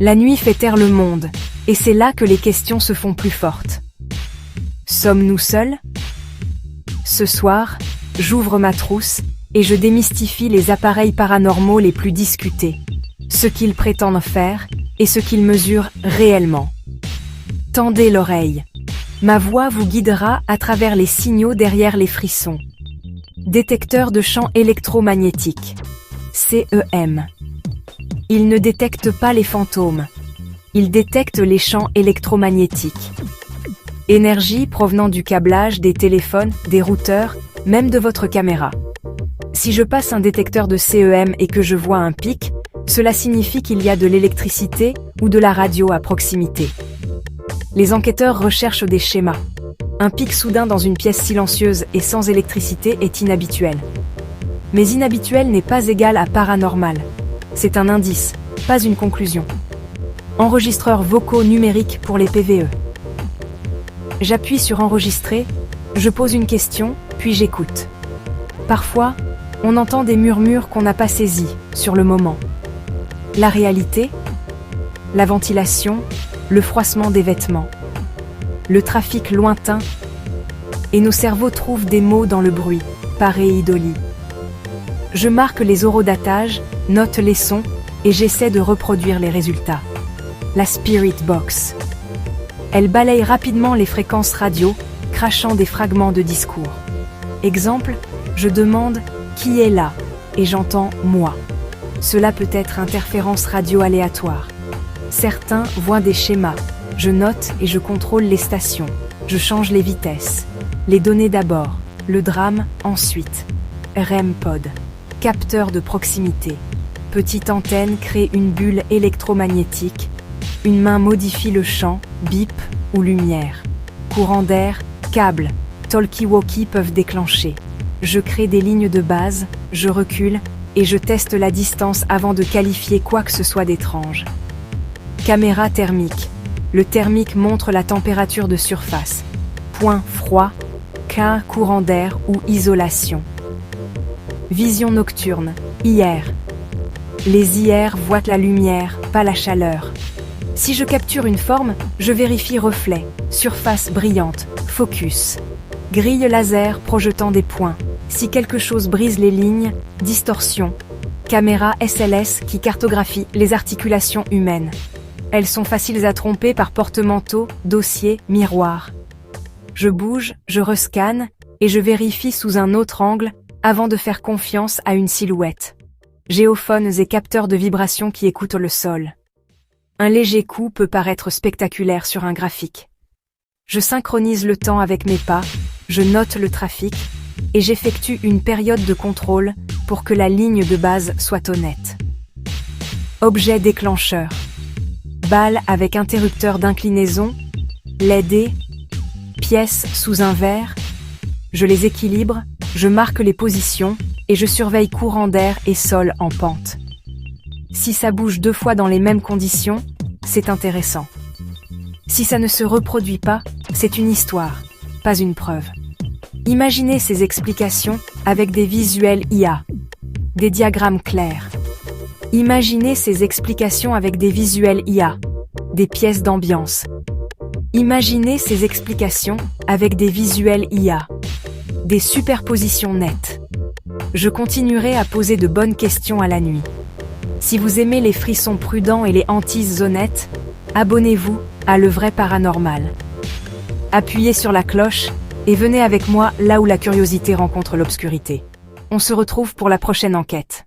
La nuit fait taire le monde, et c'est là que les questions se font plus fortes. Sommes-nous seuls? Ce soir, j'ouvre ma trousse, et je démystifie les appareils paranormaux les plus discutés, ce qu'ils prétendent faire, et ce qu'ils mesurent réellement. Tendez l'oreille. Ma voix vous guidera à travers les signaux derrière les frissons. Détecteur de champs électromagnétiques. CEM. Il ne détecte pas les fantômes. Il détecte les champs électromagnétiques. Énergie provenant du câblage, des téléphones, des routeurs, même de votre caméra. Si je passe un détecteur de CEM et que je vois un pic, cela signifie qu'il y a de l'électricité ou de la radio à proximité. Les enquêteurs recherchent des schémas. Un pic soudain dans une pièce silencieuse et sans électricité est inhabituel. Mais inhabituel n'est pas égal à paranormal. C'est un indice, pas une conclusion. Enregistreurs vocaux numériques pour les PVE. J'appuie sur enregistrer, je pose une question, puis j'écoute. Parfois, on entend des murmures qu'on n'a pas saisis sur le moment. La réalité, la ventilation, le froissement des vêtements, le trafic lointain, et nos cerveaux trouvent des mots dans le bruit, pareidolie. Je marque les horodatage, note les sons, et j'essaie de reproduire les résultats. La Spirit Box. Elle balaye rapidement les fréquences radio, crachant des fragments de discours. Exemple, je demande « Qui est là ?» et j'entends « Moi ». Cela peut être interférence radio aléatoire. Certains voient des schémas. Je note et je contrôle les stations. Je change les vitesses. Les données d'abord, le drame ensuite. REM pod. Capteur de proximité. Petite antenne crée une bulle électromagnétique. Une main modifie le champ, bip ou lumière. Courant d'air, câble, talkie-walkie peuvent déclencher. Je crée des lignes de base, je recule et je teste la distance avant de qualifier quoi que ce soit d'étrange. Caméra thermique. Le thermique montre la température de surface. Point froid, cas courant d'air ou isolation. Vision nocturne. IR. Les IR voient la lumière, pas la chaleur. Si je capture une forme, je vérifie reflet, surface brillante, focus. Grille laser projetant des points. Si quelque chose brise les lignes, distorsion. Caméra SLS qui cartographie les articulations humaines. Elles sont faciles à tromper par porte-manteau, dossier, miroir. Je bouge, je rescanne, et je vérifie sous un autre angle, avant de faire confiance à une silhouette. Géophones et capteurs de vibration qui écoutent le sol. Un léger coup peut paraître spectaculaire sur un graphique. Je synchronise le temps avec mes pas, je note le trafic, et j'effectue une période de contrôle pour que la ligne de base soit honnête. Objet déclencheur. Balle avec interrupteur d'inclinaison, LED, pièces sous un verre. Je les équilibre, je marque les positions et je surveille courant d'air et sol en pente. Si ça bouge 2 fois dans les mêmes conditions, c'est intéressant. Si ça ne se reproduit pas, c'est une histoire, pas une preuve. Imaginez ces explications avec des visuels IA, des diagrammes clairs. Imaginez ces explications avec des visuels IA, des pièces d'ambiance. Imaginez ces explications avec des visuels IA, des superpositions nettes. Je continuerai à poser de bonnes questions à la nuit. Si vous aimez les frissons prudents et les hantises honnêtes, abonnez-vous à Le Vrai Paranormal. Appuyez sur la cloche et venez avec moi là où la curiosité rencontre l'obscurité. On se retrouve pour la prochaine enquête.